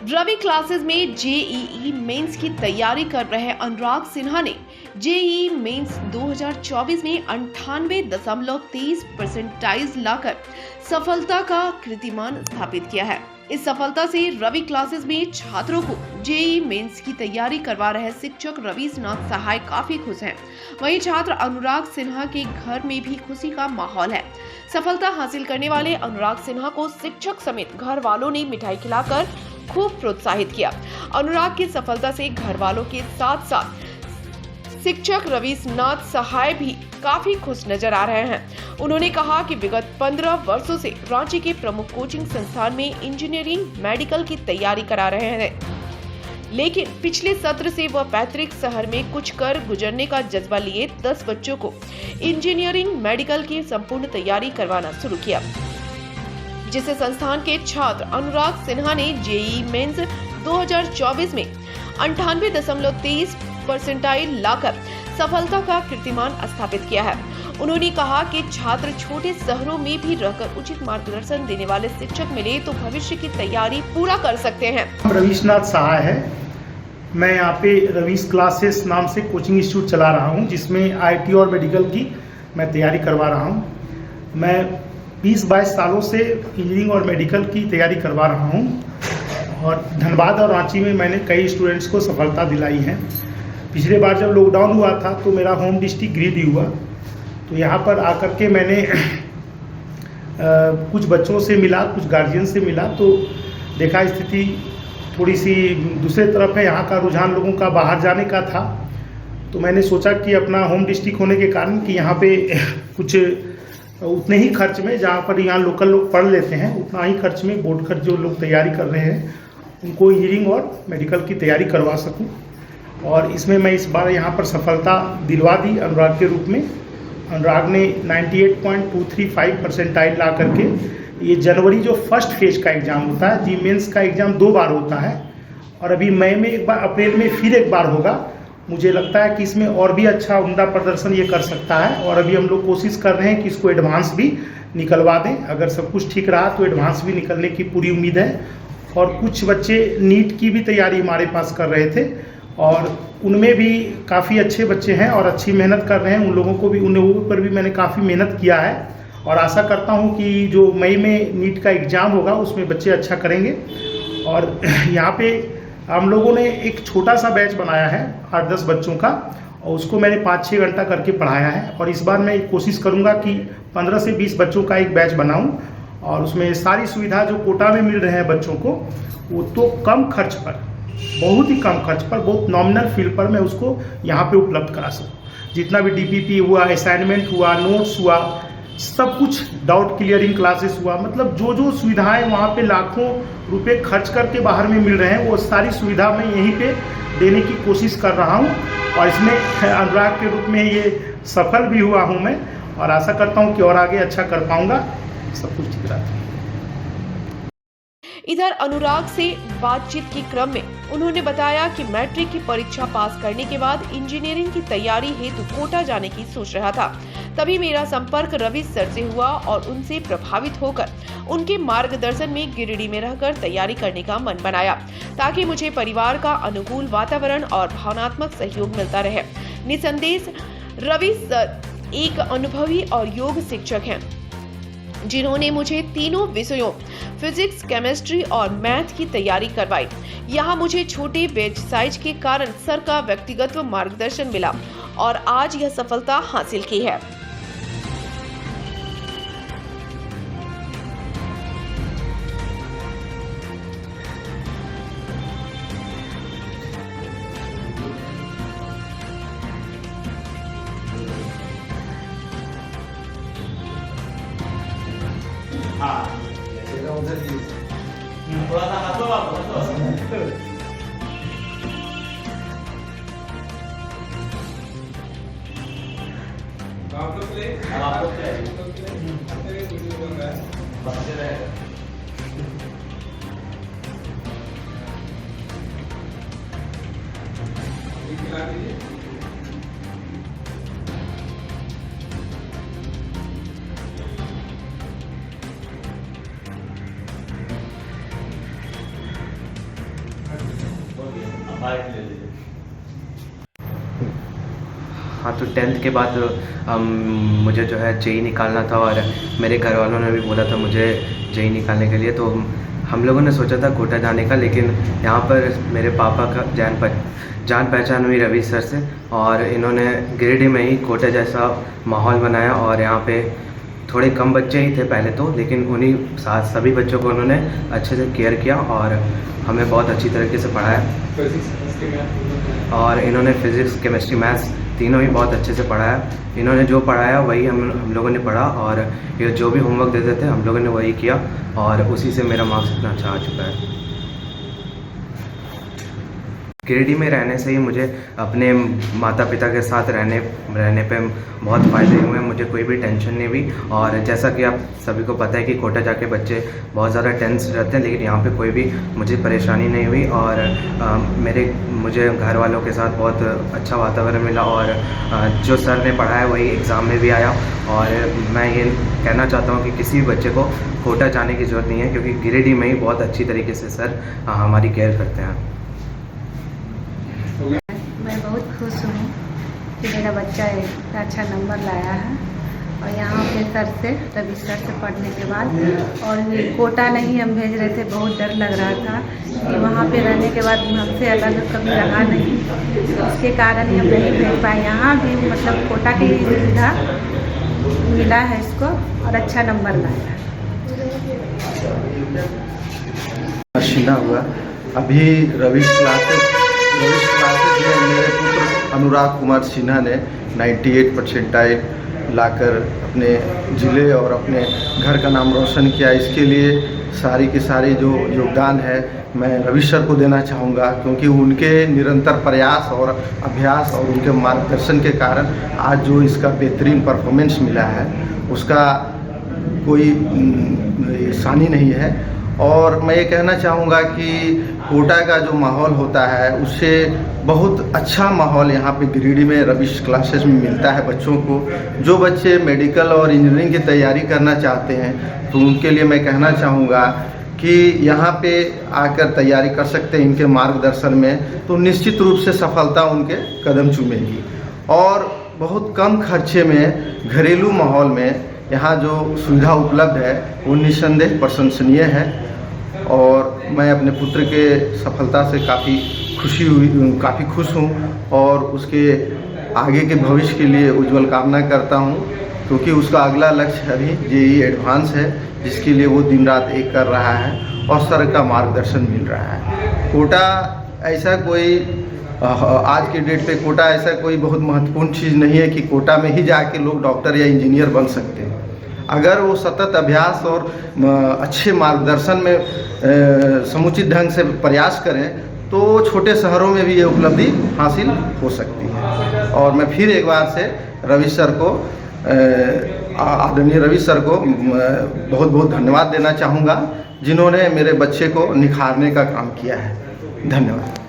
Ravi classes में JEE mains की तैयारी कर रहे अनुराग सिन्हा ने जेईई मेंस 2024 में 98.23 परसेंटाइज लाकर सफलता का कीर्तिमान स्थापित किया है। इस सफलता से रवि क्लासेस में छात्रों को जेईई मेंस की तैयारी करवा रहे शिक्षक रविशनाथ सहाय काफी खुश हैं। वहीं छात्र अनुराग सिन्हा के घर में भी खुशी का माहौल है। सफलता हासिल करने वाले अनुराग सिन्हा को शिक्षक समेत घर वालों ने मिठाई खिलाकर खूब प्रोत्साहित किया। अनुराग की सफलता से घर वालों के साथ साथ शिक्षक रविशनाथ सहाय भी काफी खुश नजर आ रहे हैं। उन्होंने कहा कि विगत 15 वर्षों से रांची के प्रमुख कोचिंग संस्थान में इंजीनियरिंग मेडिकल की तैयारी करा रहे हैं, लेकिन पिछले सत्र से वह पैतृक शहर में कुछ कर गुजरने का जज्बा लिए 10 बच्चों को इंजीनियरिंग मेडिकल की संपूर्ण तैयारी करवाना शुरू किया, जिसे संस्थान के छात्र अनुराग सिन्हा ने जेईई मेंस 2024 में 98.23 परसेंटाइल लाकर सफलता का कीर्तिमान स्थापित किया है। उन्होंने कहा कि छात्र छोटे शहरों में भी रहकर उचित मार्गदर्शन देने वाले शिक्षक मिले तो भविष्य की तैयारी पूरा कर सकते हैं। रविशनाथ सहाय है। मैं यहाँ पे रवीश क्लासेस नाम से कोचिंग इंस्टीट्यूट चला रहा हूँ, जिसमें आईटी और मेडिकल की मैं तैयारी करवा रहा हूँ। मैं 20-22 सालों से इंजीनियरिंग और मेडिकल की तैयारी करवा रहा हूँ और धनबाद और रांची में मैंने कई स्टूडेंट्स को सफलता दिलाई है। पिछले बार जब लॉकडाउन हुआ था तो मेरा होम डिस्ट्रिक्ट गिरिडीह हुआ, तो यहाँ पर आकर के मैंने कुछ बच्चों से मिला, कुछ गार्जियन से मिला, तो देखा स्थिति थोड़ी सी दूसरे तरफ है। यहाँ का रुझान लोगों का बाहर जाने का था, तो मैंने सोचा कि अपना होम डिस्ट्रिक्ट होने के कारण कि यहाँ पे कुछ उतने ही खर्च में, जहाँ पर यहाँ लोकल लोग पढ़ लेते हैं, उतना ही खर्च में बोर्ड खर्च जो लोग तैयारी कर रहे हैं उनको इंजीनियरिंग और मेडिकल की तैयारी करवा सकूं। और इसमें मैं इस बार यहाँ पर सफलता दिलवा दी अनुराग के रूप में। अनुराग ने 98.235 परसेंटाइल ला करके, ये जनवरी जो फर्स्ट फेज का एग्ज़ाम होता है, जी मेंस का एग्ज़ाम 2 बार होता है और अभी मई में एक बार, अप्रैल में फिर एक बार होगा। मुझे लगता है कि इसमें और भी अच्छा उम्दा प्रदर्शन ये कर सकता है और अभी हम लोग कोशिश कर रहे हैं कि इसको एडवांस भी निकलवा दें। अगर सब कुछ ठीक रहा तो एडवांस भी निकलने की पूरी उम्मीद है। और कुछ बच्चे नीट की भी तैयारी हमारे पास कर रहे थे और उनमें भी काफ़ी अच्छे बच्चे हैं और अच्छी मेहनत कर रहे हैं। उन लोगों पर भी मैंने काफ़ी मेहनत किया है और आशा करता हूं कि जो मई में नीट का एग्ज़ाम होगा उसमें बच्चे अच्छा करेंगे। और यहाँ पे हम लोगों ने एक छोटा सा बैच बनाया है 8-10 बच्चों का, और उसको मैंने 5-6 घंटा करके पढ़ाया है। और इस बार मैं कोशिश करूँगा कि 15 से 20 बच्चों का एक बैच बनाऊँ और उसमें सारी सुविधा जो कोटा में मिल रहे हैं बच्चों को, वो तो कम खर्च पर, बहुत ही कम खर्च पर, बहुत नॉमिनल फील पर मैं उसको यहाँ पे उपलब्ध करा सकूँ। जितना भी डीपीपी हुआ, असाइनमेंट हुआ, नोट्स हुआ, सब कुछ, डाउट क्लियरिंग क्लासेस हुआ, मतलब जो जो सुविधाएं वहाँ पे लाखों रुपए खर्च करके बाहर में मिल रहे हैं, वो सारी सुविधा मैं यहीं पे देने की कोशिश कर रहा हूँ। और इसमें अनुराग के रूप में ये सफल भी हुआ हूँ मैं और आशा करता हूँ कि और आगे अच्छा कर पाऊँगा। सब कुछ ठीक रहा। इधर अनुराग से बातचीत के क्रम में उन्होंने बताया कि मैट्रिक की परीक्षा पास करने के बाद इंजीनियरिंग की तैयारी हेतु कोटा जाने की सोच रहा था। तभी मेरा संपर्क रवि सर से हुआ और उनसे प्रभावित होकर उनके मार्गदर्शन में गिरिडीह में रहकर तैयारी करने का मन बनाया, ताकि मुझे परिवार का अनुकूल वातावरण और भावनात्मक सहयोग मिलता रहे। निसंदेह रवि सर एक अनुभवी और योग शिक्षक हैं, जिन्होंने मुझे तीनों विषयों फिजिक्स, केमिस्ट्री और मैथ की तैयारी करवाई। यहाँ मुझे छोटे बैच साइज के कारण सर का व्यक्तिगत मार्गदर्शन मिला और आज यह सफलता हासिल की है। उधर थोड़ा सा हाथों आप आप बाइक ले लीजिए। हाँ, तो 10th के बाद मुझे जो है जेई निकालना था और मेरे घर वालों ने भी बोला था मुझे जेई निकालने के लिए। तो हम लोगों ने सोचा था कोटा जाने का, लेकिन यहाँ पर मेरे पापा का जान पहचान हुई रवि सर से, और इन्होंने गिरिडीह में ही कोटा जैसा माहौल बनाया। और यहाँ पे थोड़े कम बच्चे ही थे पहले तो, लेकिन उन्हीं साथ सभी बच्चों को उन्होंने अच्छे से केयर किया और हमें बहुत अच्छी तरीके से पढ़ाया। और इन्होंने फिज़िक्स, केमिस्ट्री, मैथ्स तीनों ही बहुत अच्छे से पढ़ाया। इन्होंने जो पढ़ाया वही हम लोगों ने पढ़ा, और ये जो भी होमवर्क देते थे हम लोगों ने वही किया, और उसी से मेरा मार्क्स इतना अच्छा आ चुका है। गिरिडीह में रहने से ही मुझे अपने माता पिता के साथ रहने पे बहुत फ़ायदे हुए। मुझे कोई भी टेंशन नहीं हुई, और जैसा कि आप सभी को पता है कि कोटा जाके बच्चे बहुत ज़्यादा टेंस रहते हैं, लेकिन यहाँ पे कोई भी मुझे परेशानी नहीं हुई। और मुझे घर वालों के साथ बहुत अच्छा वातावरण मिला, और जो सर ने पढ़ाया वही एग्ज़ाम में भी आया। और मैं ये कहना चाहता हूँ कि किसी भी बच्चे को कोटा जाने की ज़रूरत नहीं है, क्योंकि गिरिडीह में ही बहुत अच्छी तरीके से सर हमारी केयर करते हैं। मैं बहुत खुश हूँ कि मेरा बच्चा इतना अच्छा नंबर लाया है, और यहाँ पे सर से, रवि सर से पढ़ने के बाद, और ये कोटा नहीं हम भेज रहे थे, बहुत डर लग रहा था कि वहाँ पे रहने के बाद हमसे अलग कभी रहा नहीं, इसके कारण ही हम नहीं भेज पाए। यहाँ भी मतलब कोटा की सुविधा मिला है इसको, और अच्छा नंबर लाया। मशीना हुआ अभी रविश क्लासेस में मेरे पुत्र अनुराग कुमार सिन्हा ने 98 परसेंटाइल लाकर अपने ज़िले और अपने घर का नाम रोशन किया। इसके लिए सारी की सारी जो योगदान है मैं रवि सर को देना चाहूँगा, क्योंकि उनके निरंतर प्रयास और अभ्यास और उनके मार्गदर्शन के कारण आज जो इसका बेहतरीन परफॉर्मेंस मिला है उसका कोई सानी नहीं है। और मैं ये कहना चाहूँगा कि कोटा का जो माहौल होता है उससे बहुत अच्छा माहौल यहाँ पे गिरिडीह में रविश क्लासेस में मिलता है बच्चों को। जो बच्चे मेडिकल और इंजीनियरिंग की तैयारी करना चाहते हैं तो उनके लिए मैं कहना चाहूँगा कि यहाँ पे आकर तैयारी कर सकते हैं इनके मार्गदर्शन में, तो निश्चित रूप से सफलता उनके कदम चूमेगी। और बहुत कम खर्चे में घरेलू माहौल में यहाँ जो सुविधा उपलब्ध है वो निस्संदेह प्रशंसनीय है, और मैं अपने पुत्र के सफलता से काफ़ी खुश हूँ, और उसके आगे के भविष्य के लिए उज्जवल कामना करता हूँ, क्योंकि उसका अगला लक्ष्य अभी जेईई एडवांस है, जिसके लिए वो दिन रात एक कर रहा है, और सर का मार्गदर्शन मिल रहा है। कोटा ऐसा कोई आज के डेट पे कोटा ऐसा कोई बहुत महत्वपूर्ण चीज़ नहीं है कि कोटा में ही जाके लोग डॉक्टर या इंजीनियर बन सकते हैं। अगर वो सतत अभ्यास और अच्छे मार्गदर्शन में समुचित ढंग से प्रयास करें तो छोटे शहरों में भी ये उपलब्धि हासिल हो सकती है। और मैं फिर एक बार से रवि सर को, आदरणीय रवि सर को बहुत बहुत धन्यवाद देना चाहूँगा, जिन्होंने मेरे बच्चे को निखारने का काम किया है। धन्यवाद।